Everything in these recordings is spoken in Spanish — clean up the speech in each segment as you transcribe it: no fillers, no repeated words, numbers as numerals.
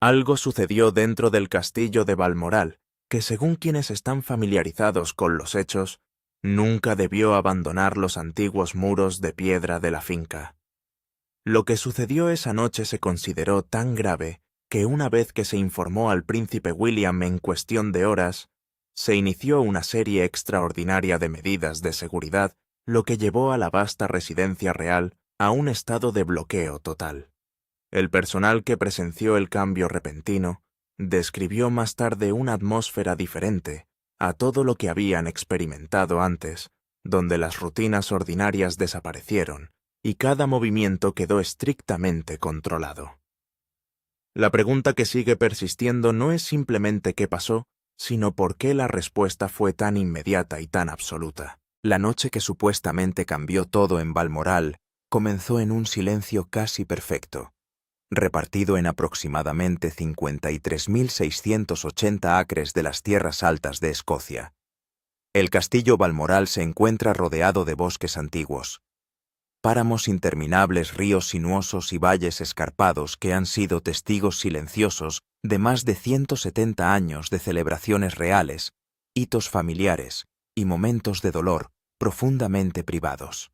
Algo sucedió dentro del castillo de Balmoral, que según quienes están familiarizados con los hechos, nunca debió abandonar los antiguos muros de piedra de la finca. Lo que sucedió esa noche se consideró tan grave que una vez que se informó al príncipe William en cuestión de horas, se inició una serie extraordinaria de medidas de seguridad, lo que llevó a la vasta residencia real a un estado de bloqueo total. El personal que presenció el cambio repentino describió más tarde una atmósfera diferente a todo lo que habían experimentado antes, donde las rutinas ordinarias desaparecieron y cada movimiento quedó estrictamente controlado. La pregunta que sigue persistiendo no es simplemente qué pasó, sino por qué la respuesta fue tan inmediata y tan absoluta. La noche que supuestamente cambió todo en Balmoral comenzó en un silencio casi perfecto, repartido en aproximadamente 53.680 acres de las tierras altas de Escocia. El castillo Balmoral se encuentra rodeado de bosques antiguos, páramos interminables, ríos sinuosos y valles escarpados que han sido testigos silenciosos de más de 170 años de celebraciones reales, hitos familiares y momentos de dolor profundamente privados.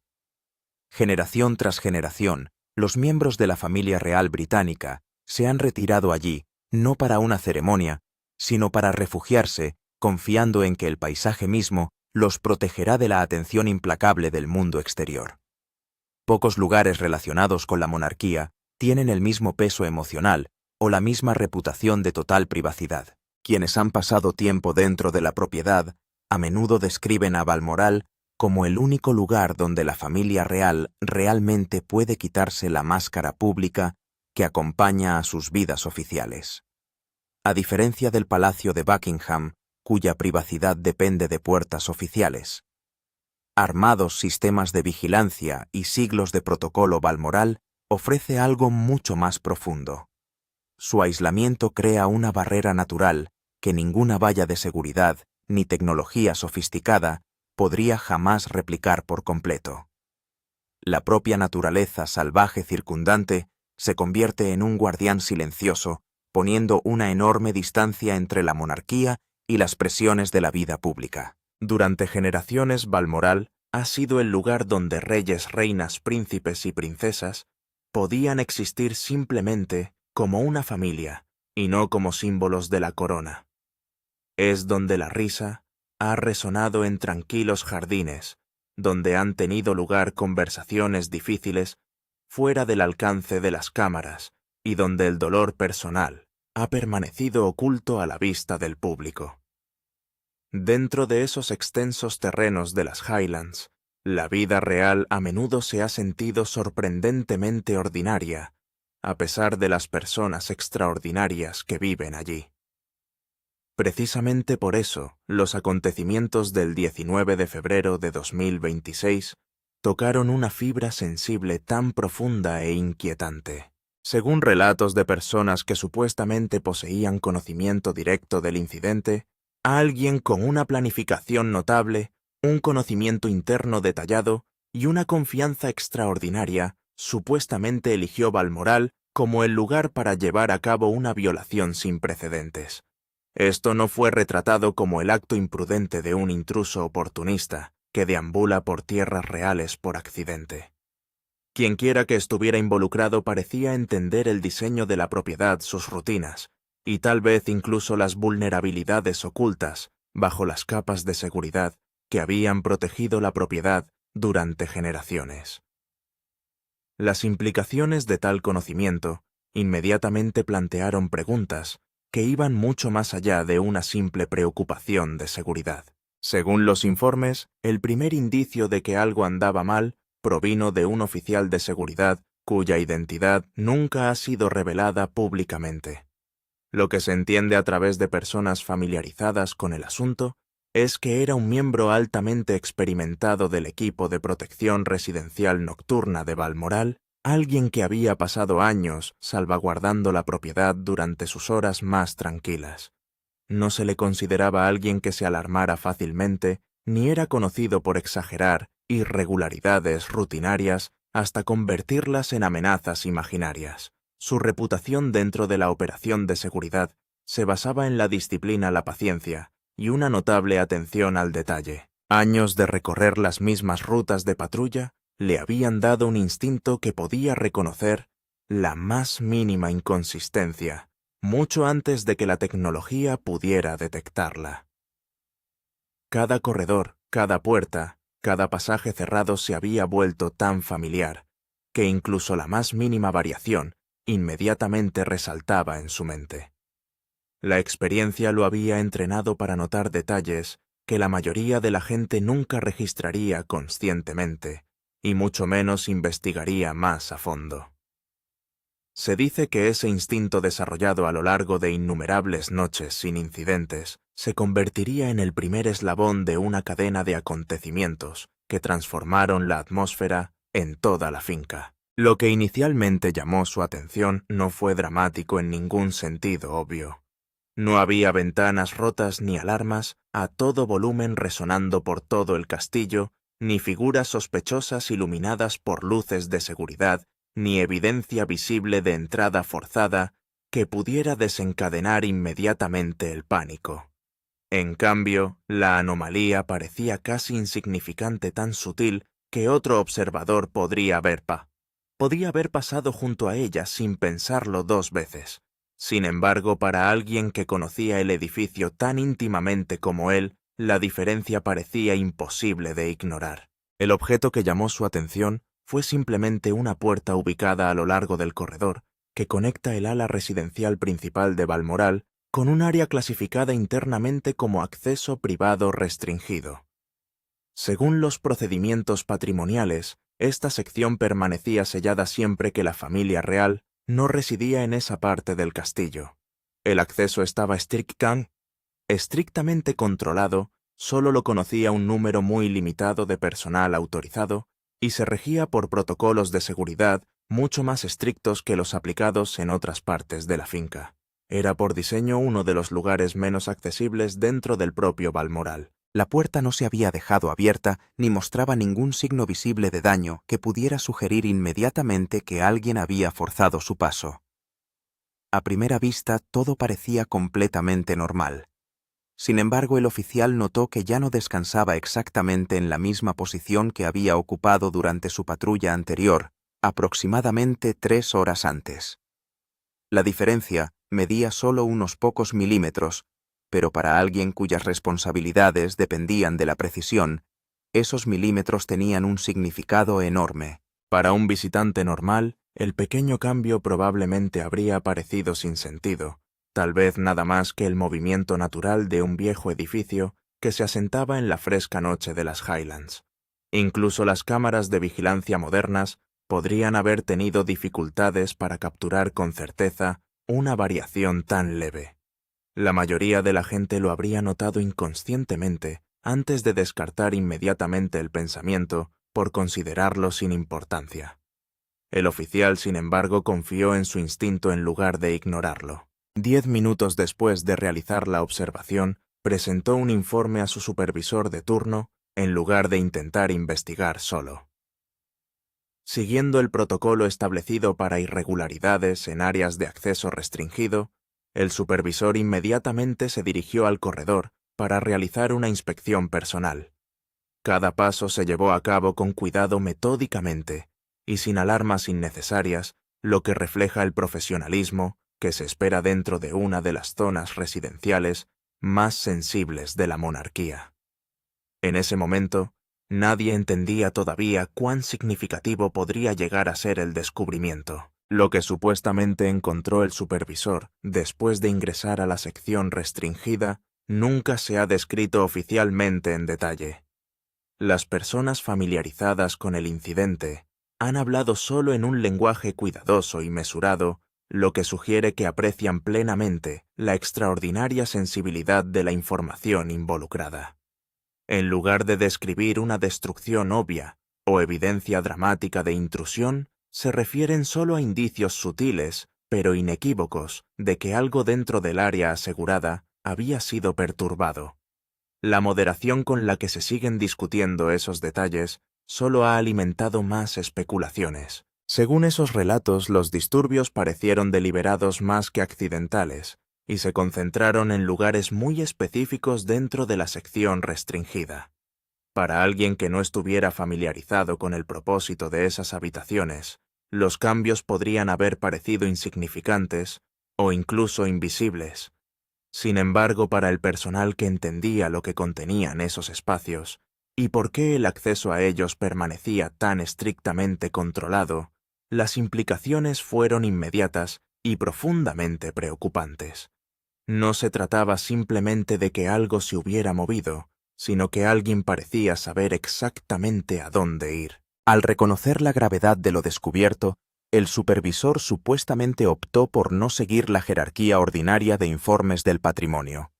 Generación tras generación, los miembros de la familia real británica se han retirado allí, no para una ceremonia, sino para refugiarse, confiando en que el paisaje mismo los protegerá de la atención implacable del mundo exterior. Pocos lugares relacionados con la monarquía tienen el mismo peso emocional o la misma reputación de total privacidad. Quienes han pasado tiempo dentro de la propiedad a menudo describen a Balmoral como el único lugar donde la familia real realmente puede quitarse la máscara pública que acompaña a sus vidas oficiales. A diferencia del Palacio de Buckingham, cuya privacidad depende de puertas oficiales, armados sistemas de vigilancia y siglos de protocolo, Balmoral ofrece algo mucho más profundo. Su aislamiento crea una barrera natural que ninguna valla de seguridad ni tecnología sofisticada podría jamás replicar por completo. La propia naturaleza salvaje circundante se convierte en un guardián silencioso, poniendo una enorme distancia entre la monarquía y las presiones de la vida pública. Durante generaciones, Balmoral ha sido el lugar donde reyes, reinas, príncipes y princesas podían existir simplemente como una familia y no como símbolos de la corona. Es donde la risa ha resonado en tranquilos jardines, donde han tenido lugar conversaciones difíciles fuera del alcance de las cámaras y donde el dolor personal ha permanecido oculto a la vista del público. Dentro de esos extensos terrenos de las Highlands, la vida real a menudo se ha sentido sorprendentemente ordinaria, a pesar de las personas extraordinarias que viven allí. Precisamente por eso, los acontecimientos del 19 de febrero de 2026 tocaron una fibra sensible tan profunda e inquietante. Según relatos de personas que supuestamente poseían conocimiento directo del incidente, alguien con una planificación notable, un conocimiento interno detallado y una confianza extraordinaria, supuestamente eligió Balmoral como el lugar para llevar a cabo una violación sin precedentes. Esto no fue retratado como el acto imprudente de un intruso oportunista que deambula por tierras reales por accidente. Quienquiera que estuviera involucrado parecía entender el diseño de la propiedad, sus rutinas, y tal vez incluso las vulnerabilidades ocultas bajo las capas de seguridad que habían protegido la propiedad durante generaciones. Las implicaciones de tal conocimiento inmediatamente plantearon preguntas que iban mucho más allá de una simple preocupación de seguridad. Según los informes, el primer indicio de que algo andaba mal provino de un oficial de seguridad cuya identidad nunca ha sido revelada públicamente. Lo que se entiende a través de personas familiarizadas con el asunto es que era un miembro altamente experimentado del equipo de protección residencial nocturna de Balmoral, alguien que había pasado años salvaguardando la propiedad durante sus horas más tranquilas. No se le consideraba alguien que se alarmara fácilmente, ni era conocido por exagerar irregularidades rutinarias hasta convertirlas en amenazas imaginarias. Su reputación dentro de la operación de seguridad se basaba en la disciplina, la paciencia y una notable atención al detalle. Años de recorrer las mismas rutas de patrulla le habían dado un instinto que podía reconocer la más mínima inconsistencia, mucho antes de que la tecnología pudiera detectarla. Cada corredor, cada puerta, cada pasaje cerrado se había vuelto tan familiar, que incluso la más mínima variación inmediatamente resaltaba en su mente. La experiencia lo había entrenado para notar detalles que la mayoría de la gente nunca registraría conscientemente, y mucho menos investigaría más a fondo. Se dice que ese instinto desarrollado a lo largo de innumerables noches sin incidentes se convertiría en el primer eslabón de una cadena de acontecimientos que transformaron la atmósfera en toda la finca. Lo que inicialmente llamó su atención no fue dramático en ningún sentido obvio. No había ventanas rotas ni alarmas a todo volumen resonando por todo el castillo, ni figuras sospechosas iluminadas por luces de seguridad, ni evidencia visible de entrada forzada que pudiera desencadenar inmediatamente el pánico. En cambio, la anomalía parecía casi insignificante, tan sutil que otro observador podía haber pasado junto a ella sin pensarlo dos veces. Sin embargo, para alguien que conocía el edificio tan íntimamente como él, la diferencia parecía imposible de ignorar. El objeto que llamó su atención fue simplemente una puerta ubicada a lo largo del corredor que conecta el ala residencial principal de Balmoral con un área clasificada internamente como acceso privado restringido. Según los procedimientos patrimoniales, esta sección permanecía sellada siempre que la familia real no residía en esa parte del castillo. El acceso estaba estrictamente controlado, solo lo conocía un número muy limitado de personal autorizado y se regía por protocolos de seguridad mucho más estrictos que los aplicados en otras partes de la finca. Era por diseño uno de los lugares menos accesibles dentro del propio Balmoral. La puerta no se había dejado abierta ni mostraba ningún signo visible de daño que pudiera sugerir inmediatamente que alguien había forzado su paso. A primera vista todo parecía completamente normal. Sin embargo, el oficial notó que ya no descansaba exactamente en la misma posición que había ocupado durante su patrulla anterior, aproximadamente 3 horas antes. La diferencia medía solo unos pocos milímetros, pero para alguien cuyas responsabilidades dependían de la precisión, esos milímetros tenían un significado enorme. Para un visitante normal, el pequeño cambio probablemente habría parecido sin sentido, tal vez nada más que el movimiento natural de un viejo edificio que se asentaba en la fresca noche de las Highlands. Incluso las cámaras de vigilancia modernas podrían haber tenido dificultades para capturar con certeza una variación tan leve. La mayoría de la gente lo habría notado inconscientemente antes de descartar inmediatamente el pensamiento por considerarlo sin importancia. El oficial, sin embargo, confió en su instinto en lugar de ignorarlo. 10 minutos después de realizar la observación, presentó un informe a su supervisor de turno en lugar de intentar investigar solo. Siguiendo el protocolo establecido para irregularidades en áreas de acceso restringido, el supervisor inmediatamente se dirigió al corredor para realizar una inspección personal. Cada paso se llevó a cabo con cuidado metódicamente y sin alarmas innecesarias, lo que refleja el profesionalismo que se espera dentro de una de las zonas residenciales más sensibles de la monarquía. En ese momento, nadie entendía todavía cuán significativo podría llegar a ser el descubrimiento. Lo que supuestamente encontró el supervisor después de ingresar a la sección restringida nunca se ha descrito oficialmente en detalle. Las personas familiarizadas con el incidente han hablado solo en un lenguaje cuidadoso y mesurado, lo que sugiere que aprecian plenamente la extraordinaria sensibilidad de la información involucrada. En lugar de describir una destrucción obvia o evidencia dramática de intrusión, se refieren solo a indicios sutiles, pero inequívocos, de que algo dentro del área asegurada había sido perturbado. La moderación con la que se siguen discutiendo esos detalles solo ha alimentado más especulaciones. Según esos relatos, los disturbios parecieron deliberados más que accidentales y se concentraron en lugares muy específicos dentro de la sección restringida. Para alguien que no estuviera familiarizado con el propósito de esas habitaciones, los cambios podrían haber parecido insignificantes o incluso invisibles. Sin embargo, para el personal que entendía lo que contenían esos espacios y por qué el acceso a ellos permanecía tan estrictamente controlado, las implicaciones fueron inmediatas y profundamente preocupantes. No se trataba simplemente de que algo se hubiera movido, sino que alguien parecía saber exactamente a dónde ir. Al reconocer la gravedad de lo descubierto, el supervisor supuestamente optó por no seguir la jerarquía ordinaria de informes del patrimonio.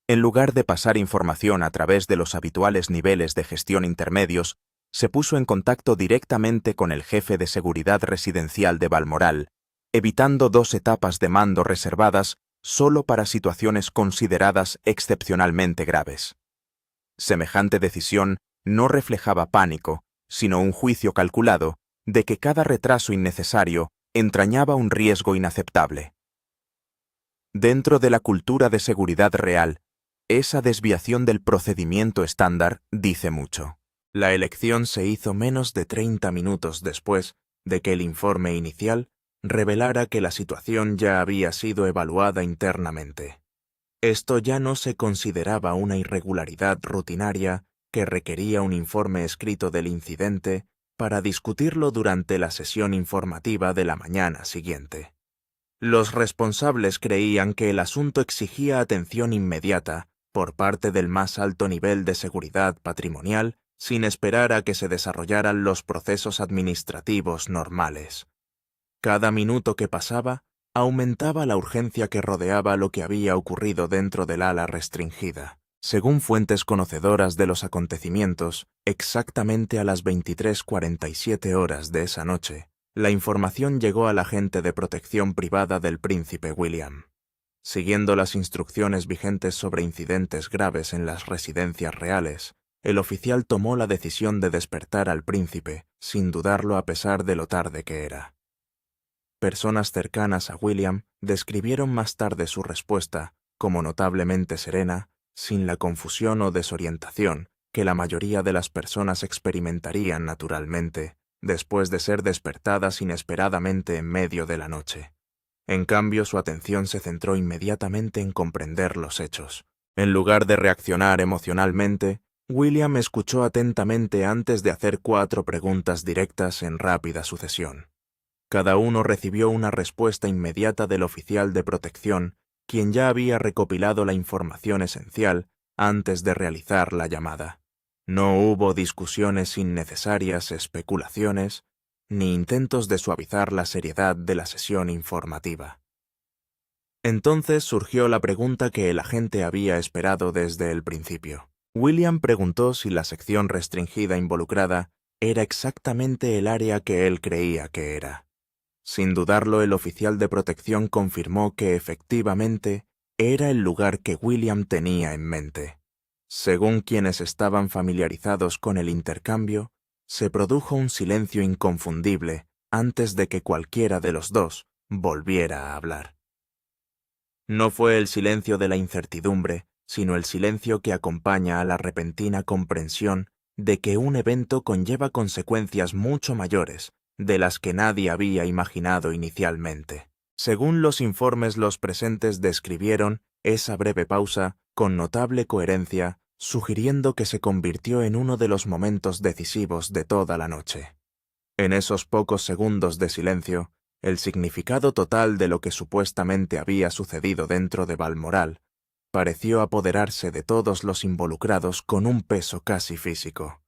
En lugar de pasar información a través de los habituales niveles de gestión intermedios, se puso en contacto directamente con el jefe de seguridad residencial de Balmoral, evitando 2 etapas de mando reservadas solo para situaciones consideradas excepcionalmente graves. Semejante decisión no reflejaba pánico, sino un juicio calculado de que cada retraso innecesario entrañaba un riesgo inaceptable. Dentro de la cultura de seguridad real, esa desviación del procedimiento estándar dice mucho. La elección se hizo menos de 30 minutos después de que el informe inicial revelara que la situación ya había sido evaluada internamente. Esto ya no se consideraba una irregularidad rutinaria que requería un informe escrito del incidente para discutirlo durante la sesión informativa de la mañana siguiente. Los responsables creían que el asunto exigía atención inmediata por parte del más alto nivel de seguridad patrimonial sin esperar a que se desarrollaran los procesos administrativos normales. Cada minuto que pasaba aumentaba la urgencia que rodeaba lo que había ocurrido dentro del ala restringida. Según fuentes conocedoras de los acontecimientos, exactamente a las 23:47 horas de esa noche, la información llegó al agente de protección privada del príncipe William. Siguiendo las instrucciones vigentes sobre incidentes graves en las residencias reales, el oficial tomó la decisión de despertar al príncipe, sin dudarlo a pesar de lo tarde que era. Personas cercanas a William describieron más tarde su respuesta como notablemente serena, sin la confusión o desorientación que la mayoría de las personas experimentarían naturalmente después de ser despertadas inesperadamente en medio de la noche. En cambio, su atención se centró inmediatamente en comprender los hechos. En lugar de reaccionar emocionalmente, William escuchó atentamente antes de hacer 4 preguntas directas en rápida sucesión. Cada uno recibió una respuesta inmediata del oficial de protección, quien ya había recopilado la información esencial antes de realizar la llamada. No hubo discusiones innecesarias, especulaciones, ni intentos de suavizar la seriedad de la sesión informativa. Entonces surgió la pregunta que el agente había esperado desde el principio. William preguntó si la sección restringida involucrada era exactamente el área que él creía que era. Sin dudarlo, el oficial de protección confirmó que efectivamente era el lugar que William tenía en mente. Según quienes estaban familiarizados con el intercambio, se produjo un silencio inconfundible antes de que cualquiera de los dos volviera a hablar. No fue el silencio de la incertidumbre, sino el silencio que acompaña a la repentina comprensión de que un evento conlleva consecuencias mucho mayores de las que nadie había imaginado inicialmente. Según los informes, los presentes describieron esa breve pausa con notable coherencia, sugiriendo que se convirtió en uno de los momentos decisivos de toda la noche. En esos pocos segundos de silencio, el significado total de lo que supuestamente había sucedido dentro de Balmoral pareció apoderarse de todos los involucrados con un peso casi físico.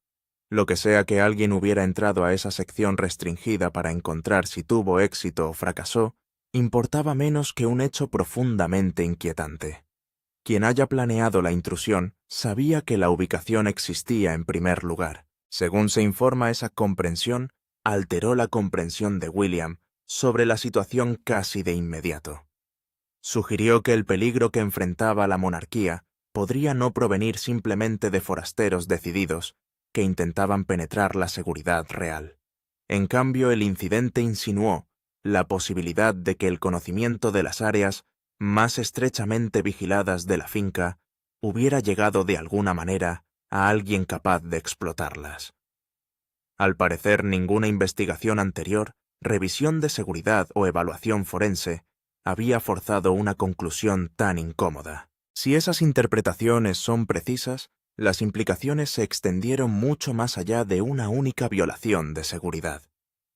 Lo que sea que alguien hubiera entrado a esa sección restringida para encontrar si tuvo éxito o fracasó, importaba menos que un hecho profundamente inquietante. Quien haya planeado la intrusión sabía que la ubicación existía en primer lugar. Según se informa, esa comprensión alteró la comprensión de William sobre la situación casi de inmediato. Sugirió que el peligro que enfrentaba la monarquía podría no provenir simplemente de forasteros decididos que intentaban penetrar la seguridad real. En cambio, el incidente insinuó la posibilidad de que el conocimiento de las áreas más estrechamente vigiladas de la finca hubiera llegado de alguna manera a alguien capaz de explotarlas. Al parecer, ninguna investigación anterior, revisión de seguridad o evaluación forense había forzado una conclusión tan incómoda. Si esas interpretaciones son precisas, las implicaciones se extendieron mucho más allá de una única violación de seguridad.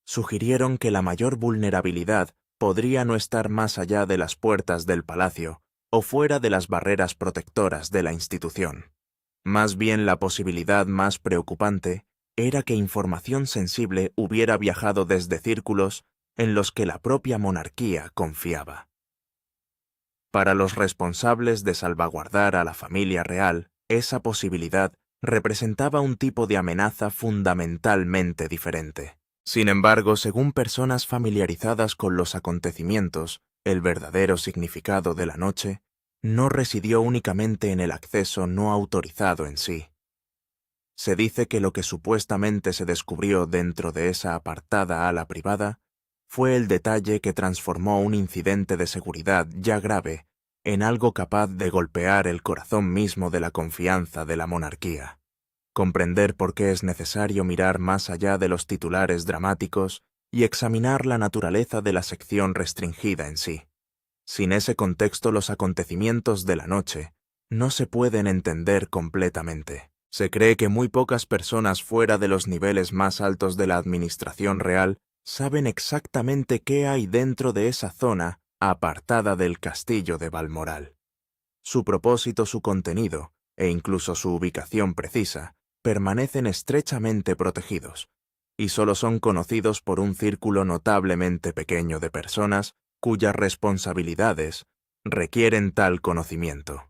Sugirieron que la mayor vulnerabilidad podría no estar más allá de las puertas del palacio o fuera de las barreras protectoras de la institución. Más bien, la posibilidad más preocupante era que información sensible hubiera viajado desde círculos en los que la propia monarquía confiaba. Para los responsables de salvaguardar a la familia real, esa posibilidad representaba un tipo de amenaza fundamentalmente diferente. Sin embargo, según personas familiarizadas con los acontecimientos, el verdadero significado de la noche no residió únicamente en el acceso no autorizado en sí. Se dice que lo que supuestamente se descubrió dentro de esa apartada ala privada fue el detalle que transformó un incidente de seguridad ya grave en algo capaz de golpear el corazón mismo de la confianza de la monarquía. Comprender por qué es necesario mirar más allá de los titulares dramáticos y examinar la naturaleza de la sección restringida en sí. Sin ese contexto, los acontecimientos de la noche no se pueden entender completamente. Se cree que muy pocas personas fuera de los niveles más altos de la administración real saben exactamente qué hay dentro de esa zona apartada del castillo de Balmoral. Su propósito, su contenido e incluso su ubicación precisa permanecen estrechamente protegidos, y solo son conocidos por un círculo notablemente pequeño de personas cuyas responsabilidades requieren tal conocimiento.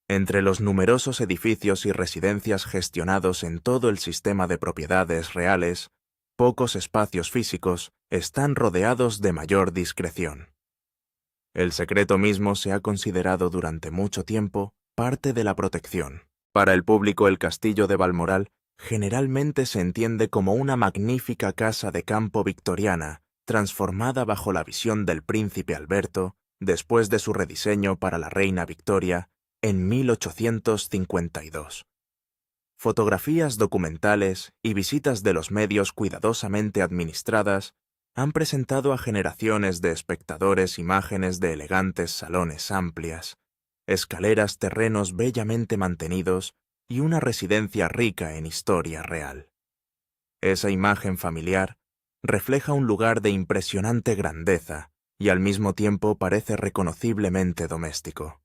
Entre los numerosos edificios y residencias gestionados en todo el sistema de propiedades reales, pocos espacios físicos están rodeados de mayor discreción. El secreto mismo se ha considerado durante mucho tiempo parte de la protección. Para el público, el castillo de Balmoral generalmente se entiende como una magnífica casa de campo victoriana, transformada bajo la visión del príncipe Alberto después de su rediseño para la reina Victoria en 1852. Fotografías documentales y visitas de los medios cuidadosamente administradas han presentado a generaciones de espectadores imágenes de elegantes salones amplias, escaleras, terrenos bellamente mantenidos y una residencia rica en historia real. Esa imagen familiar refleja un lugar de impresionante grandeza y al mismo tiempo parece reconociblemente doméstico.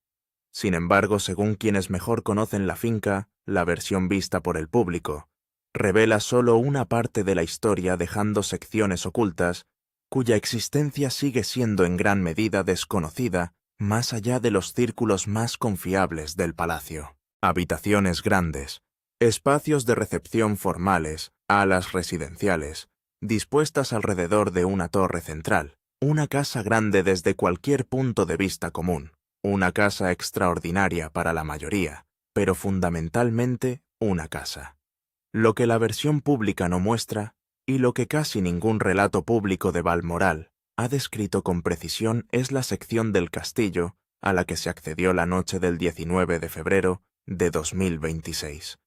Sin embargo, según quienes mejor conocen la finca, la versión vista por el público revela solo una parte de la historia, dejando secciones ocultas cuya existencia sigue siendo en gran medida desconocida más allá de los círculos más confiables del palacio. Habitaciones grandes, espacios de recepción formales, alas residenciales, dispuestas alrededor de una torre central, una casa grande desde cualquier punto de vista común, una casa extraordinaria para la mayoría, pero fundamentalmente una casa. Lo que la versión pública no muestra, y lo que casi ningún relato público de Balmoral ha descrito con precisión, es la sección del castillo a la que se accedió la noche del 19 de febrero de 2026.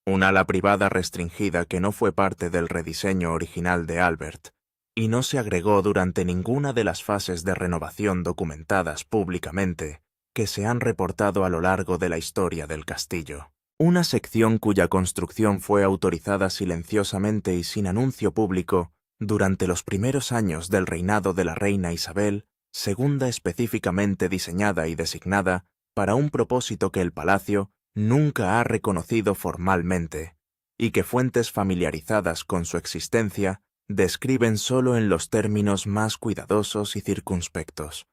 Un ala privada restringida que no fue parte del rediseño original de Albert y no se agregó durante ninguna de las fases de renovación documentadas públicamente que se han reportado a lo largo de la historia del castillo. Una sección cuya construcción fue autorizada silenciosamente y sin anuncio público durante los primeros años del reinado de la reina Isabel II, específicamente diseñada y designada para un propósito que el palacio nunca ha reconocido formalmente, y que fuentes familiarizadas con su existencia describen solo en los términos más cuidadosos y circunspectos.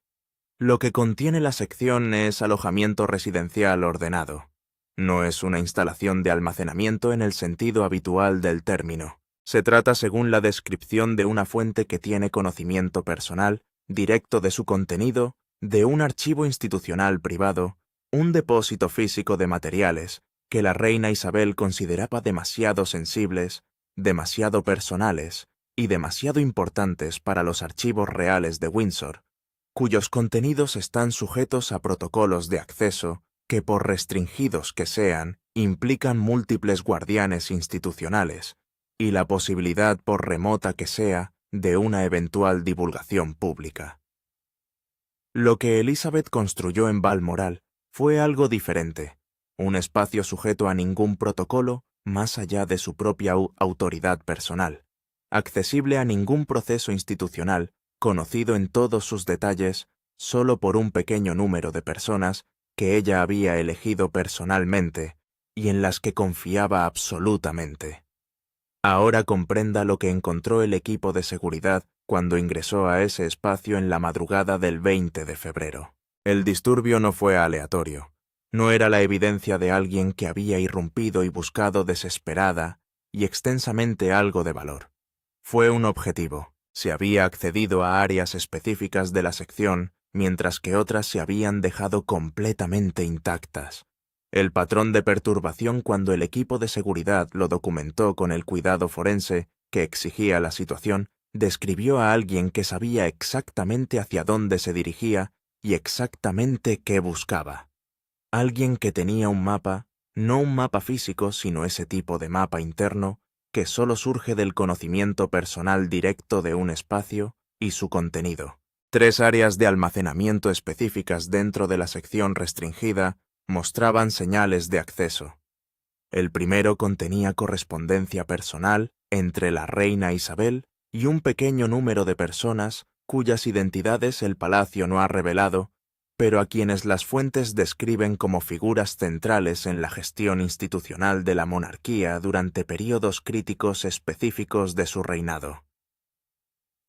Lo que contiene la sección es alojamiento residencial ordenado. No es una instalación de almacenamiento en el sentido habitual del término. Se trata, según la descripción de una fuente que tiene conocimiento personal, directo de su contenido, de un archivo institucional privado, un depósito físico de materiales que la reina Isabel consideraba demasiado sensibles, demasiado personales y demasiado importantes para los archivos reales de Windsor, cuyos contenidos están sujetos a protocolos de acceso que, por restringidos que sean, implican múltiples guardianes institucionales y la posibilidad, por remota que sea, de una eventual divulgación pública. Lo que Elizabeth construyó en Balmoral fue algo diferente, un espacio sujeto a ningún protocolo más allá de su propia autoridad personal, accesible a ningún proceso institucional, conocido en todos sus detalles solo por un pequeño número de personas que ella había elegido personalmente y en las que confiaba absolutamente. Ahora comprenda lo que encontró el equipo de seguridad cuando ingresó a ese espacio en la madrugada del 20 de febrero. El disturbio no fue aleatorio. No era la evidencia de alguien que había irrumpido y buscado desesperada y extensamente algo de valor. Fue un objetivo. Se había accedido a áreas específicas de la sección, mientras que otras se habían dejado completamente intactas. El patrón de perturbación cuando el equipo de seguridad lo documentó con el cuidado forense que exigía la situación, describió a alguien que sabía exactamente hacia dónde se dirigía y exactamente qué buscaba. Alguien que tenía un mapa, no un mapa físico, sino ese tipo de mapa interno que solo surge del conocimiento personal directo de un espacio y su contenido. 3 áreas de almacenamiento específicas dentro de la sección restringida mostraban señales de acceso. El primero contenía correspondencia personal entre la reina Isabel y un pequeño número de personas cuyas identidades el palacio no ha revelado, pero a quienes las fuentes describen como figuras centrales en la gestión institucional de la monarquía durante períodos críticos específicos de su reinado.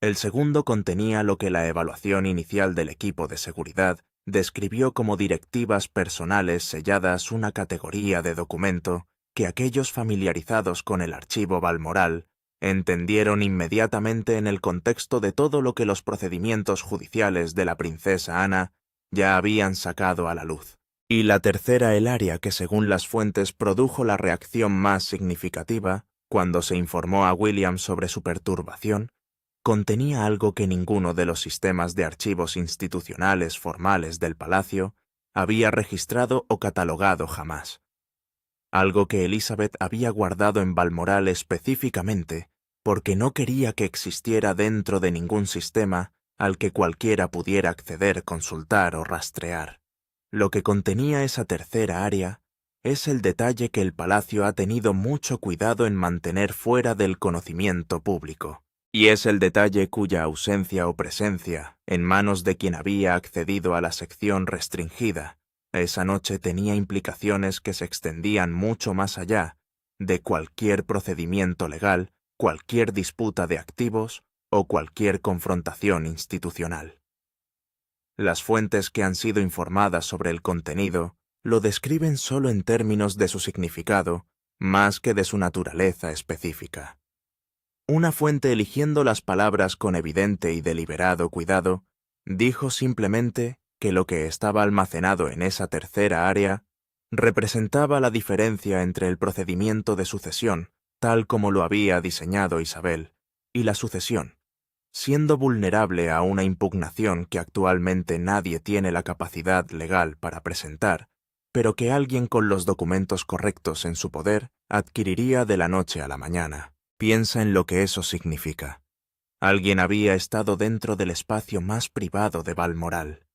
El segundo contenía lo que la evaluación inicial del equipo de seguridad describió como directivas personales selladas, una categoría de documento que aquellos familiarizados con el archivo Balmoral entendieron inmediatamente en el contexto de todo lo que los procedimientos judiciales de la princesa Ana ya habían sacado a la luz. Y la tercera, el área que según las fuentes produjo la reacción más significativa, cuando se informó a William sobre su perturbación, contenía algo que ninguno de los sistemas de archivos institucionales formales del palacio había registrado o catalogado jamás. Algo que Elizabeth había guardado en Balmoral específicamente porque no quería que existiera dentro de ningún sistema al que cualquiera pudiera acceder, consultar o rastrear. Lo que contenía esa tercera área es el detalle que el palacio ha tenido mucho cuidado en mantener fuera del conocimiento público. Y es el detalle cuya ausencia o presencia, en manos de quien había accedido a la sección restringida, esa noche tenía implicaciones que se extendían mucho más allá de cualquier procedimiento legal, cualquier disputa de activos o cualquier confrontación institucional. Las fuentes que han sido informadas sobre el contenido lo describen solo en términos de su significado, más que de su naturaleza específica. Una fuente, eligiendo las palabras con evidente y deliberado cuidado, dijo simplemente que lo que estaba almacenado en esa tercera área representaba la diferencia entre el procedimiento de sucesión, tal como lo había diseñado Isabel, y la sucesión, siendo vulnerable a una impugnación que actualmente nadie tiene la capacidad legal para presentar, pero que alguien con los documentos correctos en su poder adquiriría de la noche a la mañana. Piensa en lo que eso significa. Alguien había estado dentro del espacio más privado de Balmoral.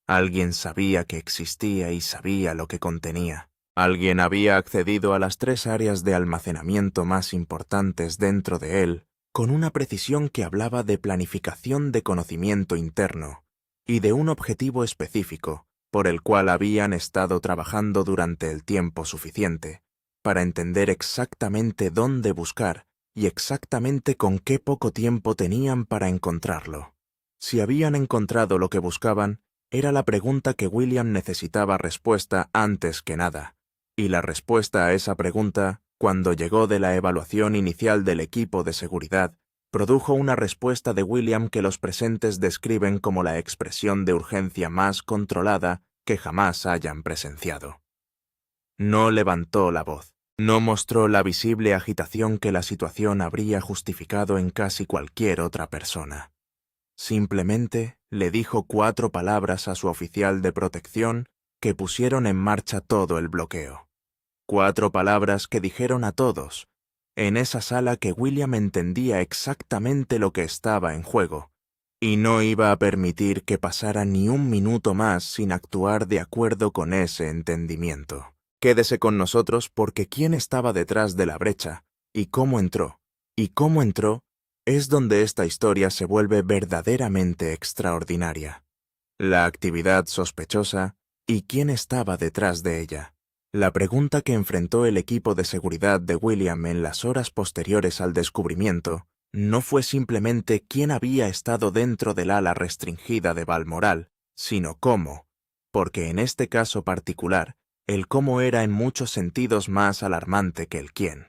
Alguien sabía que existía y sabía lo que contenía. Alguien había accedido a las 3 áreas de almacenamiento más importantes dentro de él, con una precisión que hablaba de planificación de conocimiento interno y de un objetivo específico por el cual habían estado trabajando durante el tiempo suficiente para entender exactamente dónde buscar y exactamente con qué poco tiempo tenían para encontrarlo. Si habían encontrado lo que buscaban, era la pregunta que William necesitaba respuesta antes que nada, y la respuesta a esa pregunta, cuando llegó de la evaluación inicial del equipo de seguridad, produjo una respuesta de William que los presentes describen como la expresión de urgencia más controlada que jamás hayan presenciado. No levantó la voz. No mostró la visible agitación que la situación habría justificado en casi cualquier otra persona. Simplemente le dijo 4 palabras a su oficial de protección que pusieron en marcha todo el bloqueo. 4 palabras que dijeron a todos, en esa sala, que William entendía exactamente lo que estaba en juego, y no iba a permitir que pasara ni un minuto más sin actuar de acuerdo con ese entendimiento. Quédese con nosotros, porque quién estaba detrás de la brecha, y cómo entró, es donde esta historia se vuelve verdaderamente extraordinaria. La actividad sospechosa y quién estaba detrás de ella. La pregunta que enfrentó el equipo de seguridad de William en las horas posteriores al descubrimiento no fue simplemente quién había estado dentro del ala restringida de Balmoral, sino cómo, porque en este caso particular, el cómo era en muchos sentidos más alarmante que el quién.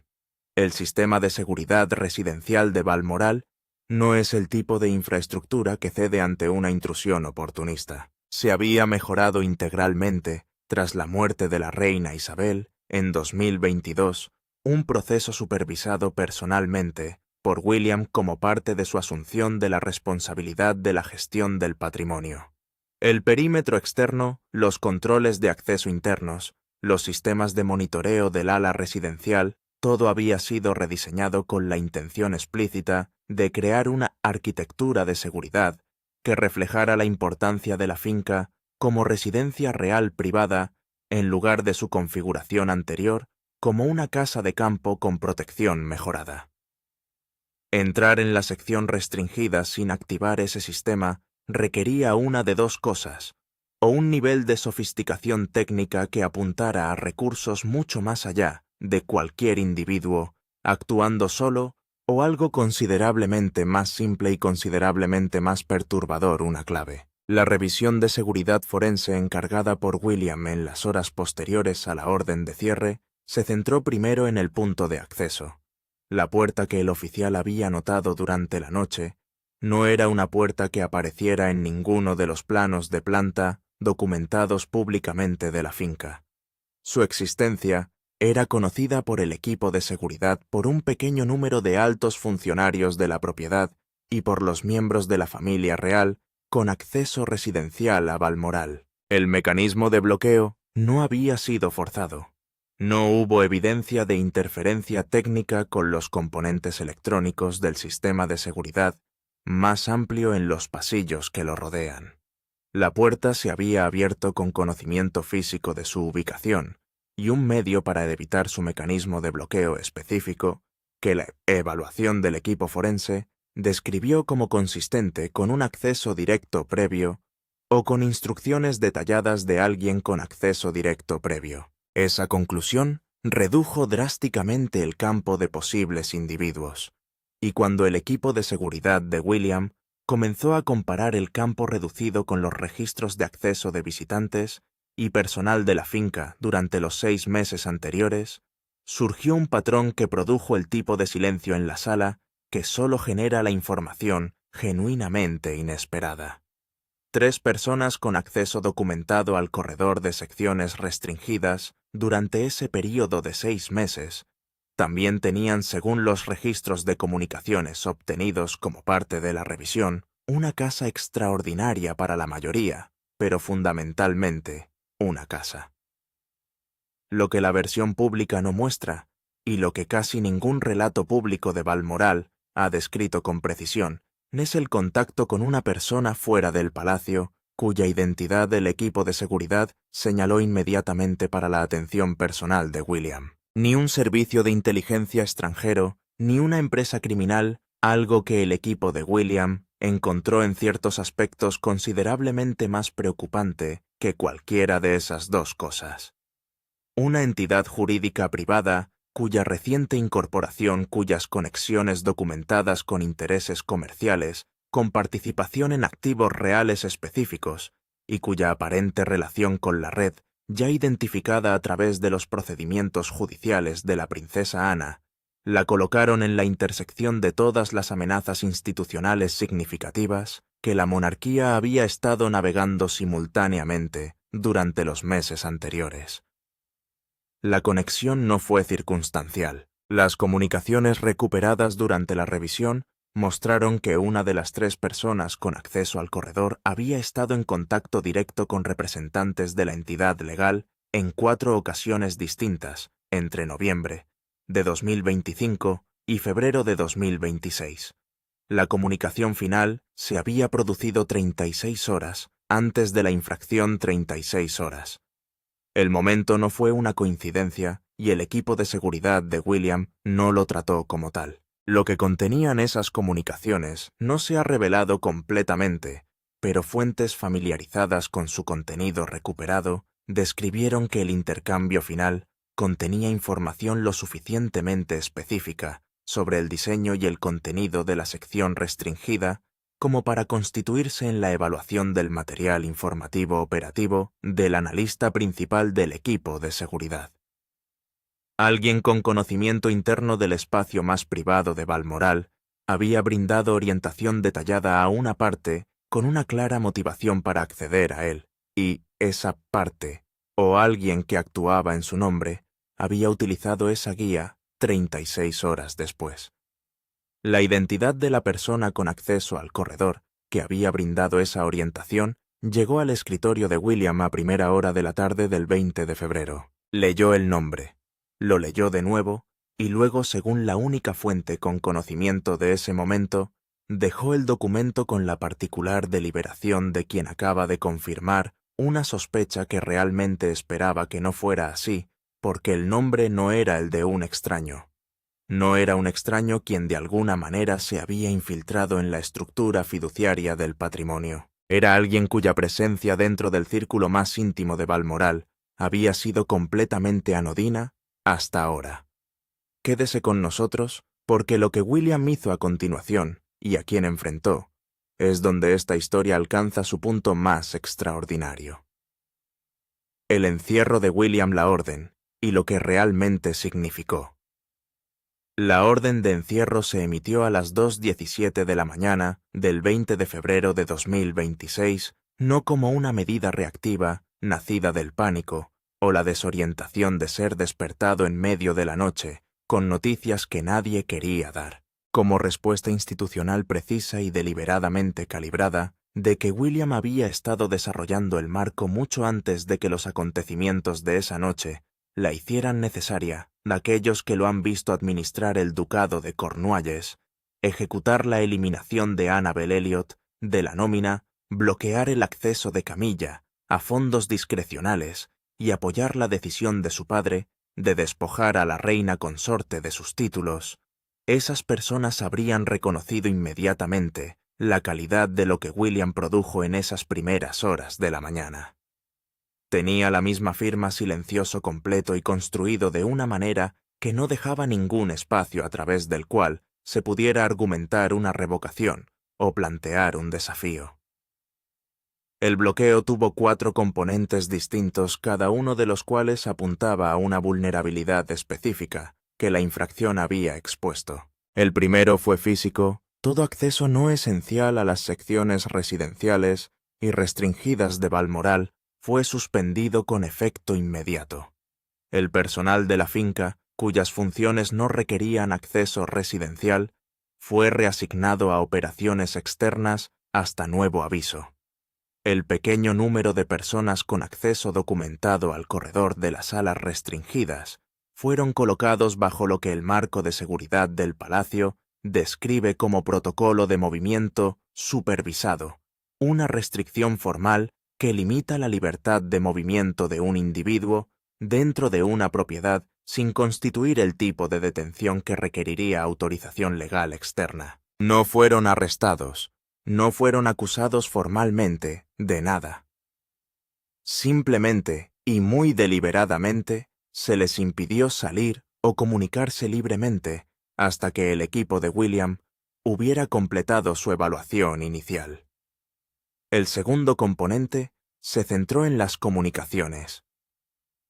El sistema de seguridad residencial de Balmoral no es el tipo de infraestructura que cede ante una intrusión oportunista. Se había mejorado integralmente tras la muerte de la reina Isabel en 2022, un proceso supervisado personalmente por William como parte de su asunción de la responsabilidad de la gestión del patrimonio. El perímetro externo, los controles de acceso internos, los sistemas de monitoreo del ala residencial, todo había sido rediseñado con la intención explícita de crear una arquitectura de seguridad que reflejara la importancia de la finca como residencia real privada en lugar de su configuración anterior como una casa de campo con protección mejorada. Entrar en la sección restringida sin activar ese sistema requería una de 2 cosas, o un nivel de sofisticación técnica que apuntara a recursos mucho más allá de cualquier individuo, actuando solo, o algo considerablemente más simple y considerablemente más perturbador, una clave. La revisión de seguridad forense encargada por William en las horas posteriores a la orden de cierre se centró primero en el punto de acceso. La puerta que el oficial había notado durante la noche no era una puerta que apareciera en ninguno de los planos de planta documentados públicamente de la finca. Su existencia era conocida por el equipo de seguridad, por un pequeño número de altos funcionarios de la propiedad y por los miembros de la familia real con acceso residencial a Balmoral. El mecanismo de bloqueo no había sido forzado. No hubo evidencia de interferencia técnica con los componentes electrónicos del sistema de seguridad más amplio en los pasillos que lo rodean. La puerta se había abierto con conocimiento físico de su ubicación y un medio para evitar su mecanismo de bloqueo específico, que la evaluación del equipo forense describió como consistente con un acceso directo previo o con instrucciones detalladas de alguien con acceso directo previo. Esa conclusión redujo drásticamente el campo de posibles individuos, y cuando el equipo de seguridad de William comenzó a comparar el campo reducido con los registros de acceso de visitantes y personal de la finca durante los 6 meses anteriores, surgió un patrón que produjo el tipo de silencio en la sala que solo genera la información genuinamente inesperada. 3 personas con acceso documentado al corredor de secciones restringidas durante ese período de 6 meses también tenían, según los registros de comunicaciones obtenidos como parte de la revisión, una casa extraordinaria para la mayoría, pero fundamentalmente una casa. Lo que la versión pública no muestra, y lo que casi ningún relato público de Balmoral ha descrito con precisión, es el contacto con una persona fuera del palacio, cuya identidad el equipo de seguridad señaló inmediatamente para la atención personal de William. Ni un servicio de inteligencia extranjero, ni una empresa criminal, algo que el equipo de William encontró en ciertos aspectos considerablemente más preocupante que cualquiera de esas 2 cosas. Una entidad jurídica privada cuya reciente incorporación, cuyas conexiones documentadas con intereses comerciales, con participación en activos reales específicos, y cuya aparente relación con la red, ya identificada a través de los procedimientos judiciales de la princesa Ana, la colocaron en la intersección de todas las amenazas institucionales significativas que la monarquía había estado navegando simultáneamente durante los meses anteriores. La conexión no fue circunstancial. Las comunicaciones recuperadas durante la revisión mostraron que una de las 3 personas con acceso al corredor había estado en contacto directo con representantes de la entidad legal en 4 ocasiones distintas, entre noviembre de 2025 y febrero de 2026. La comunicación final se había producido 36 horas antes de la infracción 36 horas. El momento no fue una coincidencia y el equipo de seguridad de William no lo trató como tal. Lo que contenían esas comunicaciones no se ha revelado completamente, pero fuentes familiarizadas con su contenido recuperado describieron que el intercambio final contenía información lo suficientemente específica sobre el diseño y el contenido de la sección restringida como para constituirse en la evaluación del material informativo operativo del analista principal del equipo de seguridad. Alguien con conocimiento interno del espacio más privado de Balmoral había brindado orientación detallada a una parte con una clara motivación para acceder a él, y esa parte, o alguien que actuaba en su nombre, había utilizado esa guía 36 horas después. La identidad de la persona con acceso al corredor que había brindado esa orientación llegó al escritorio de William a primera hora de la tarde del 20 de febrero. Leyó el nombre, lo leyó de nuevo y luego, según la única fuente con conocimiento de ese momento, dejó el documento con la particular deliberación de quien acaba de confirmar una sospecha que realmente esperaba que no fuera así, porque el nombre no era el de un extraño. No era un extraño quien de alguna manera se había infiltrado en la estructura fiduciaria del patrimonio. Era alguien cuya presencia dentro del círculo más íntimo de Balmoral había sido completamente anodina hasta ahora. Quédese con nosotros, porque lo que William hizo a continuación, y a quien enfrentó, es donde esta historia alcanza su punto más extraordinario. El encierro de William la Orden, y lo que realmente significó. La orden de encierro se emitió a las 2:17 de la mañana del 20 de febrero de 2026, no como una medida reactiva, nacida del pánico, o la desorientación de ser despertado en medio de la noche, con noticias que nadie quería dar, como respuesta institucional precisa y deliberadamente calibrada de que William había estado desarrollando el marco mucho antes de que los acontecimientos de esa noche la hicieran necesaria, de aquellos que lo han visto administrar el ducado de Cornualles, ejecutar la eliminación de Annabel Elliot de la nómina, bloquear el acceso de Camilla a fondos discrecionales y apoyar la decisión de su padre de despojar a la reina consorte de sus títulos. Esas personas habrían reconocido inmediatamente la calidad de lo que William produjo en esas primeras horas de la mañana. Tenía la misma firma silencioso completo y construido de una manera que no dejaba ningún espacio a través del cual se pudiera argumentar una revocación o plantear un desafío. El bloqueo tuvo 4 componentes distintos, cada uno de los cuales apuntaba a una vulnerabilidad específica que la infracción había expuesto. El primero fue físico, todo acceso no esencial a las secciones residenciales y restringidas de Balmoral fue suspendido con efecto inmediato. El personal de la finca, cuyas funciones no requerían acceso residencial, fue reasignado a operaciones externas hasta nuevo aviso. El pequeño número de personas con acceso documentado al corredor de las salas restringidas fueron colocados bajo lo que el marco de seguridad del palacio describe como protocolo de movimiento supervisado, una restricción formal que limita la libertad de movimiento de un individuo dentro de una propiedad sin constituir el tipo de detención que requeriría autorización legal externa. No fueron arrestados, no fueron acusados formalmente de nada. Simplemente, y muy deliberadamente, se les impidió salir o comunicarse libremente hasta que el equipo de William hubiera completado su evaluación inicial. El segundo componente se centró en las comunicaciones.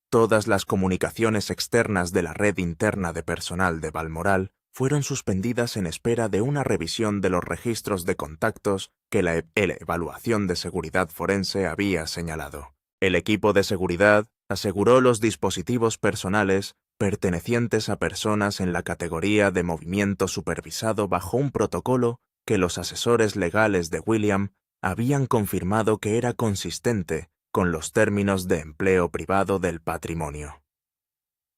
Todas las comunicaciones externas de la red interna de personal de Balmoral fueron suspendidas en espera de una revisión de los registros de contactos que la evaluación de seguridad forense había señalado. El equipo de seguridad, aseguró los dispositivos personales pertenecientes a personas en la categoría de movimiento supervisado bajo un protocolo que los asesores legales de William habían confirmado que era consistente con los términos de empleo privado del patrimonio.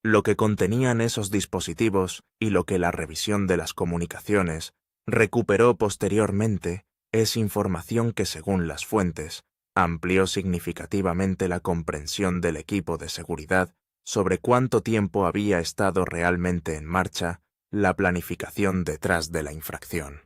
Lo que contenían esos dispositivos y lo que la revisión de las comunicaciones recuperó posteriormente es información que, según las fuentes, amplió significativamente la comprensión del equipo de seguridad sobre cuánto tiempo había estado realmente en marcha la planificación detrás de la infracción.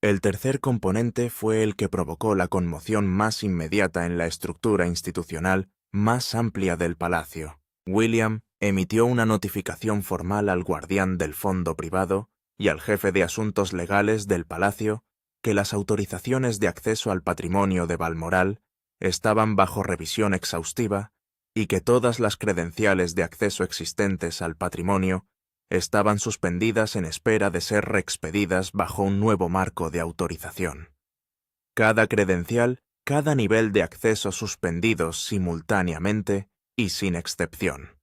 El tercer componente fue el que provocó la conmoción más inmediata en la estructura institucional más amplia del palacio. William emitió una notificación formal al guardián del fondo privado y al jefe de asuntos legales del palacio que las autorizaciones de acceso al patrimonio de Balmoral estaban bajo revisión exhaustiva y que todas las credenciales de acceso existentes al patrimonio estaban suspendidas en espera de ser reexpedidas bajo un nuevo marco de autorización. Cada credencial, cada nivel de acceso suspendidos simultáneamente y sin excepción.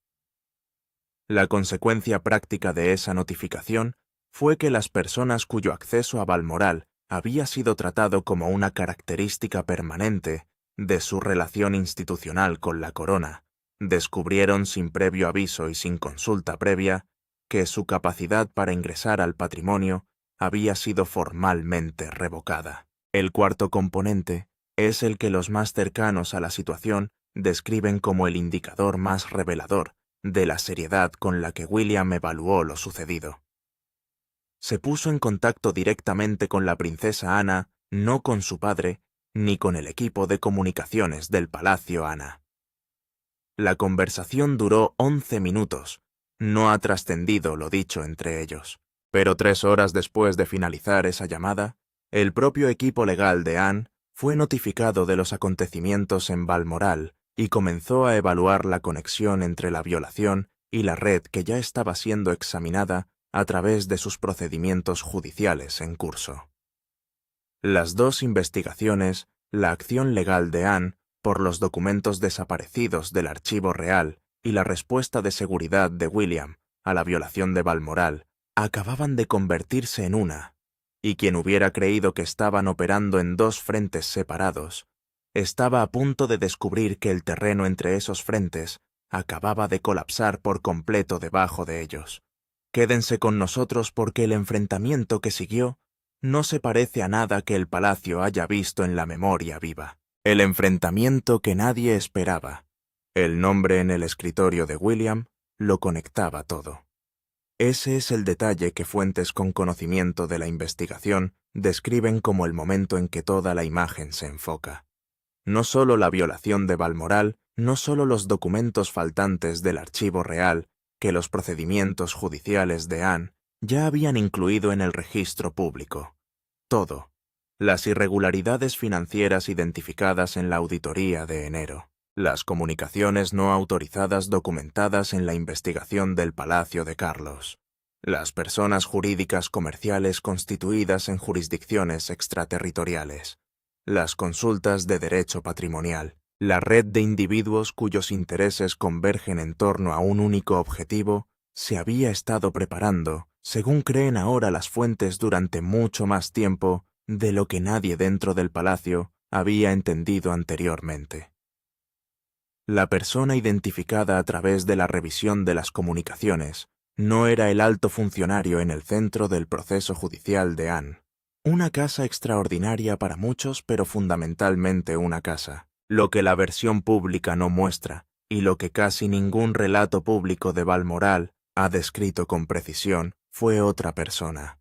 La consecuencia práctica de esa notificación fue que las personas cuyo acceso a Balmoral había sido tratado como una característica permanente de su relación institucional con la corona, descubrieron sin previo aviso y sin consulta previa que su capacidad para ingresar al patrimonio había sido formalmente revocada. El cuarto componente es el que los más cercanos a la situación describen como el indicador más revelador de la seriedad con la que William evaluó lo sucedido. Se puso en contacto directamente con la princesa Ana, no con su padre, ni con el equipo de comunicaciones del Palacio Ana. La conversación duró 11 minutos. No ha trascendido lo dicho entre ellos. Pero 3 horas después de finalizar esa llamada, el propio equipo legal de Anne fue notificado de los acontecimientos en Balmoral y comenzó a evaluar la conexión entre la violación y la red que ya estaba siendo examinada a través de sus procedimientos judiciales en curso. Las dos investigaciones, la acción legal de Anne por los documentos desaparecidos del archivo real y la respuesta de seguridad de William a la violación de Balmoral, acababan de convertirse en una, y quien hubiera creído que estaban operando en dos frentes separados, estaba a punto de descubrir que el terreno entre esos frentes acababa de colapsar por completo debajo de ellos. Quédense con nosotros porque el enfrentamiento que siguió no se parece a nada que el palacio haya visto en la memoria viva. El enfrentamiento que nadie esperaba. El nombre en el escritorio de William lo conectaba todo. Ese es el detalle que fuentes con conocimiento de la investigación describen como el momento en que toda la imagen se enfoca. No solo la violación de Balmoral, no solo los documentos faltantes del archivo real que los procedimientos judiciales de Anne ya habían incluido en el registro público. Todo. Las irregularidades financieras identificadas en la auditoría de enero. Las comunicaciones no autorizadas documentadas en la investigación del Palacio de Carlos. Las personas jurídicas comerciales constituidas en jurisdicciones extraterritoriales. Las consultas de derecho patrimonial. La red de individuos cuyos intereses convergen en torno a un único objetivo se había estado preparando, según creen ahora las fuentes, durante mucho más tiempo de lo que nadie dentro del palacio había entendido anteriormente. La persona identificada a través de la revisión de las comunicaciones no era el alto funcionario en el centro del proceso judicial de Anne. Una casa extraordinaria para muchos, pero fundamentalmente una casa. Lo que la versión pública no muestra, y lo que casi ningún relato público de Balmoral ha descrito con precisión, fue otra persona.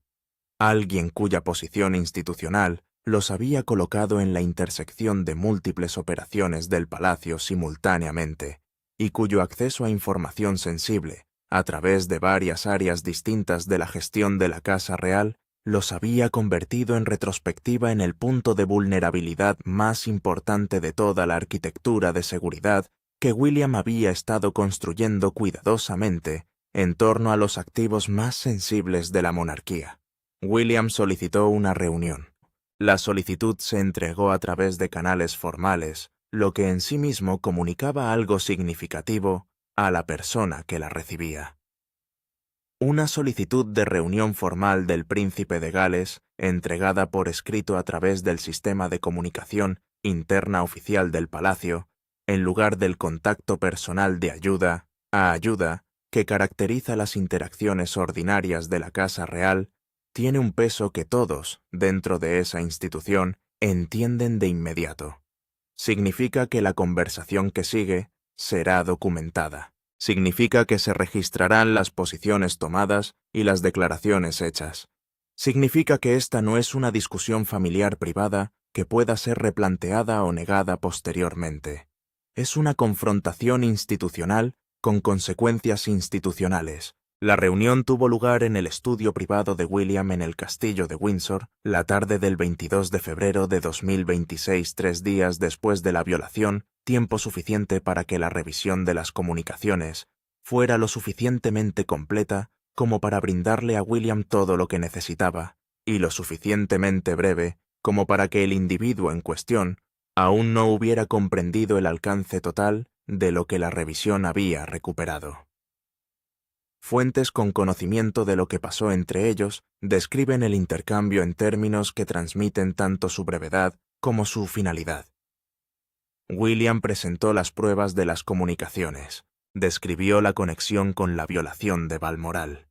Alguien cuya posición institucional los había colocado en la intersección de múltiples operaciones del palacio simultáneamente, y cuyo acceso a información sensible, a través de varias áreas distintas de la gestión de la Casa Real, los había convertido en retrospectiva en el punto de vulnerabilidad más importante de toda la arquitectura de seguridad que William había estado construyendo cuidadosamente en torno a los activos más sensibles de la monarquía. William solicitó una reunión. La solicitud se entregó a través de canales formales lo que en sí mismo comunicaba algo significativo a la persona que la recibía. Una solicitud de reunión formal del príncipe de Gales, entregada por escrito a través del sistema de comunicación interna oficial del palacio, en lugar del contacto personal de ayuda a ayuda que caracteriza las interacciones ordinarias de la Casa Real, tiene un peso que todos, dentro de esa institución, entienden de inmediato. Significa que la conversación que sigue será documentada. Significa que se registrarán las posiciones tomadas y las declaraciones hechas. Significa que esta no es una discusión familiar privada que pueda ser replanteada o negada posteriormente. Es una confrontación institucional con consecuencias institucionales. La reunión tuvo lugar en el estudio privado de William en el castillo de Windsor, la tarde del 22 de febrero de 2026, 3 días después de la violación, tiempo suficiente para que la revisión de las comunicaciones fuera lo suficientemente completa como para brindarle a William todo lo que necesitaba, y lo suficientemente breve como para que el individuo en cuestión aún no hubiera comprendido el alcance total de lo que la revisión había recuperado. Fuentes con conocimiento de lo que pasó entre ellos describen el intercambio en términos que transmiten tanto su brevedad como su finalidad. William presentó las pruebas de las comunicaciones, describió la conexión con la violación de Balmoral,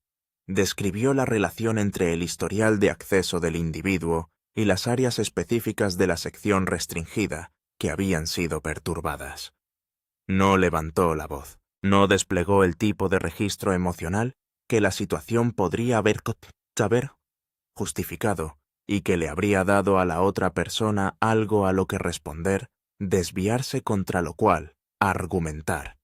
describió la relación entre el historial de acceso del individuo y las áreas específicas de la sección restringida que habían sido perturbadas. No levantó la voz. No desplegó el tipo de registro emocional que la situación podría haber justificado y que le habría dado a la otra persona algo a lo que responder, desviarse contra lo cual argumentar.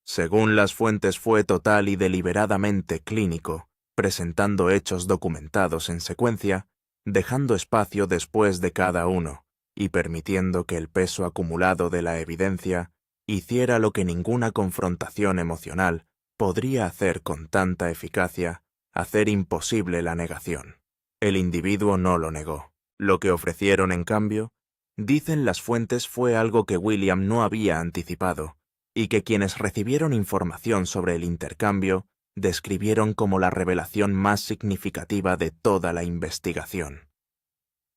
Según las fuentes fue total y deliberadamente clínico, presentando hechos documentados en secuencia, dejando espacio después de cada uno y permitiendo que el peso acumulado de la evidencia hiciera lo que ninguna confrontación emocional podría hacer con tanta eficacia, hacer imposible la negación. El individuo no lo negó. Lo que ofrecieron, en cambio, dicen las fuentes, fue algo que William no había anticipado, y que quienes recibieron información sobre el intercambio describieron como la revelación más significativa de toda la investigación.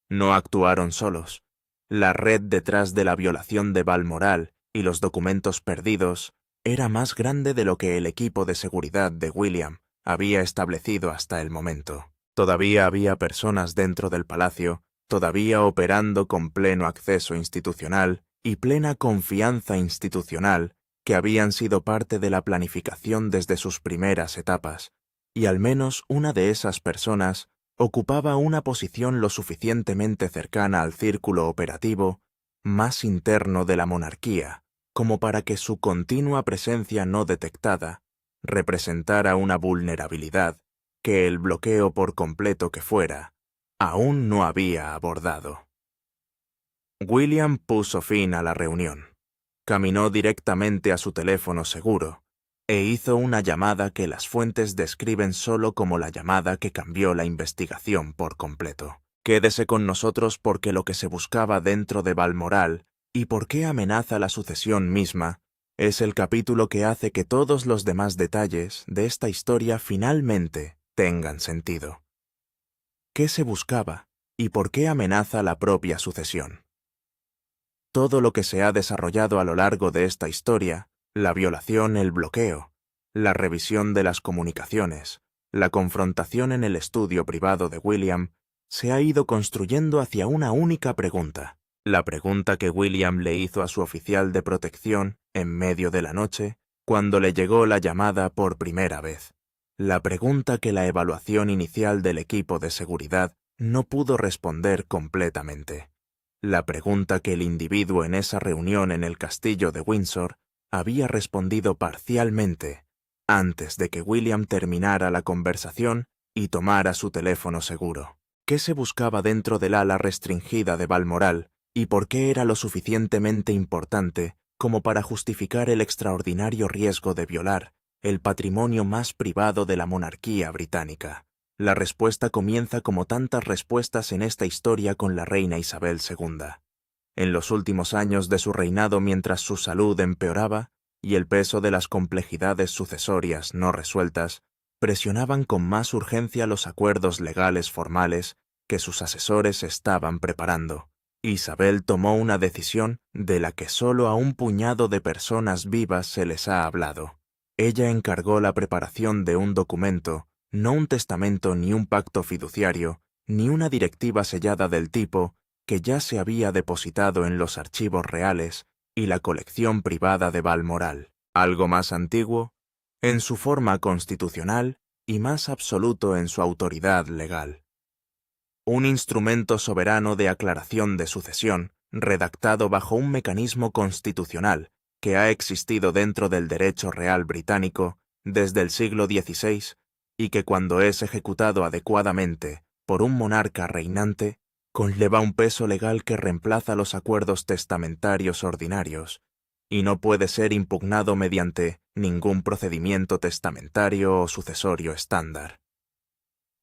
No actuaron solos. La red detrás de la violación de Balmoral y los documentos perdidos era más grande de lo que el equipo de seguridad de William había establecido hasta el momento. Todavía había personas dentro del palacio, todavía operando con pleno acceso institucional y plena confianza institucional, que habían sido parte de la planificación desde sus primeras etapas, y al menos una de esas personas ocupaba una posición lo suficientemente cercana al círculo operativo más interno de la monarquía, como para que su continua presencia no detectada representara una vulnerabilidad que el bloqueo por completo que fuera aún no había abordado. William puso fin a la reunión, caminó directamente a su teléfono seguro e hizo una llamada que las fuentes describen solo como la llamada que cambió la investigación por completo. Quédese con nosotros porque lo que se buscaba dentro de Balmoral y por qué amenaza la sucesión misma es el capítulo que hace que todos los demás detalles de esta historia finalmente tengan sentido. ¿Qué se buscaba y por qué amenaza la propia sucesión? Todo lo que se ha desarrollado a lo largo de esta historia, la violación, el bloqueo, la revisión de las comunicaciones, la confrontación en el estudio privado de William, se ha ido construyendo hacia una única pregunta. La pregunta que William le hizo a su oficial de protección en medio de la noche, cuando le llegó la llamada por primera vez. La pregunta que la evaluación inicial del equipo de seguridad no pudo responder completamente. La pregunta que el individuo en esa reunión en el castillo de Windsor había respondido parcialmente antes de que William terminara la conversación y tomara su teléfono seguro. ¿Qué se buscaba dentro del ala restringida de Balmoral y por qué era lo suficientemente importante como para justificar el extraordinario riesgo de violar el patrimonio más privado de la monarquía británica? La respuesta comienza como tantas respuestas en esta historia con la reina Isabel II. En los últimos años de su reinado, mientras su salud empeoraba y el peso de las complejidades sucesorias no resueltas presionaban con más urgencia los acuerdos legales formales que sus asesores estaban preparando, Isabel tomó una decisión de la que solo a un puñado de personas vivas se les ha hablado. Ella encargó la preparación de un documento, no un testamento ni un pacto fiduciario, ni una directiva sellada del tipo que ya se había depositado en los archivos reales y la colección privada de Balmoral. Algo más antiguo, en su forma constitucional y más absoluto en su autoridad legal. Un instrumento soberano de aclaración de sucesión, redactado bajo un mecanismo constitucional que ha existido dentro del derecho real británico desde el siglo XVI y que cuando es ejecutado adecuadamente por un monarca reinante, conlleva un peso legal que reemplaza los acuerdos testamentarios ordinarios y no puede ser impugnado mediante ningún procedimiento testamentario o sucesorio estándar.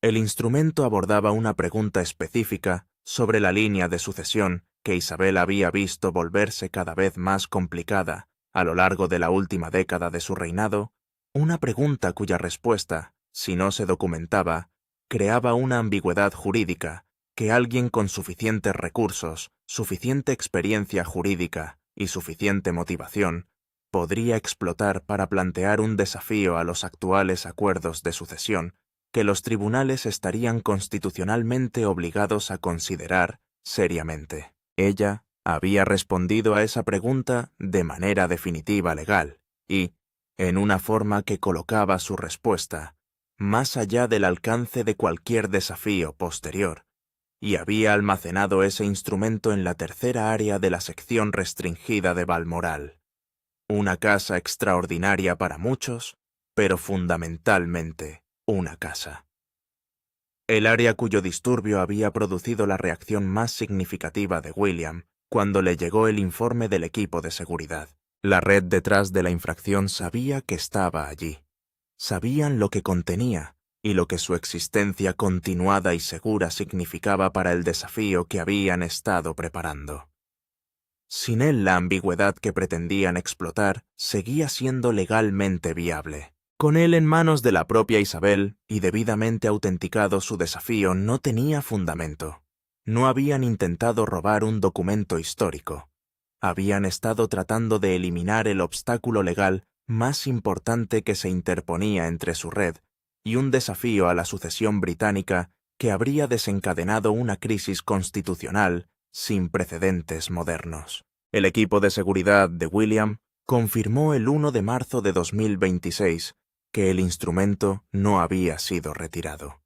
El instrumento abordaba una pregunta específica sobre la línea de sucesión que Isabel había visto volverse cada vez más complicada a lo largo de la última década de su reinado, una pregunta cuya respuesta, si no se documentaba, creaba una ambigüedad jurídica que alguien con suficientes recursos, suficiente experiencia jurídica y suficiente motivación podría explotar para plantear un desafío a los actuales acuerdos de sucesión que los tribunales estarían constitucionalmente obligados a considerar seriamente. Ella había respondido a esa pregunta de manera definitiva legal y, en una forma que colocaba su respuesta más allá del alcance de cualquier desafío posterior, y había almacenado ese instrumento en la tercera área de la sección restringida de Balmoral. Una casa extraordinaria para muchos, pero fundamentalmente una casa. El área cuyo disturbio había producido la reacción más significativa de William cuando le llegó el informe del equipo de seguridad. La red detrás de la infracción sabía que estaba allí. Sabían lo que contenía y lo que su existencia continuada y segura significaba para el desafío que habían estado preparando. Sin él, la ambigüedad que pretendían explotar seguía siendo legalmente viable. Con él en manos de la propia Isabel y debidamente autenticado, su desafío no tenía fundamento. No habían intentado robar un documento histórico. Habían estado tratando de eliminar el obstáculo legal más importante que se interponía entre su red y un desafío a la sucesión británica que habría desencadenado una crisis constitucional sin precedentes modernos. El equipo de seguridad de William confirmó el 1 de marzo de 2026 que el instrumento no había sido retirado.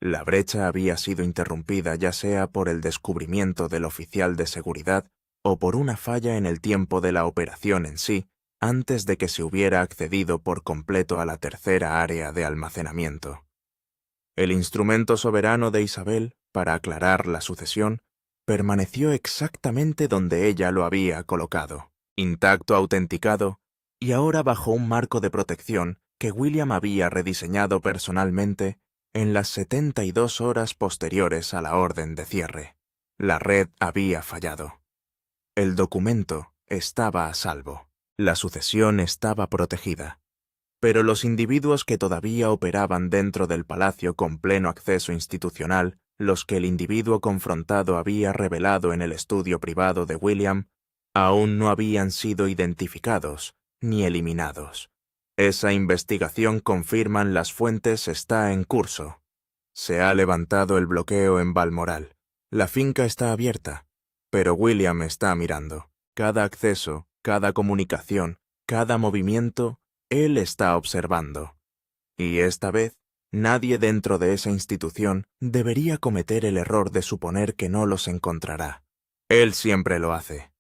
La brecha había sido interrumpida ya sea por el descubrimiento del oficial de seguridad o por una falla en el tiempo de la operación en sí, antes de que se hubiera accedido por completo a la tercera área de almacenamiento. El instrumento soberano de Isabel, para aclarar la sucesión, permaneció exactamente donde ella lo había colocado, intacto, autenticado, y ahora bajo un marco de protección que William había rediseñado personalmente en las 72 horas posteriores a la orden de cierre. La red había fallado. El documento estaba a salvo. La sucesión estaba protegida. Pero los individuos que todavía operaban dentro del palacio con pleno acceso institucional, los que el individuo confrontado había revelado en el estudio privado de William, aún no habían sido identificados ni eliminados. Esa investigación, confirman las fuentes, está en curso. Se ha levantado el bloqueo en Balmoral. La finca está abierta, pero William está mirando. Cada acceso, cada comunicación, cada movimiento, él está observando. Y esta vez, nadie dentro de esa institución debería cometer el error de suponer que no los encontrará. Él siempre lo hace.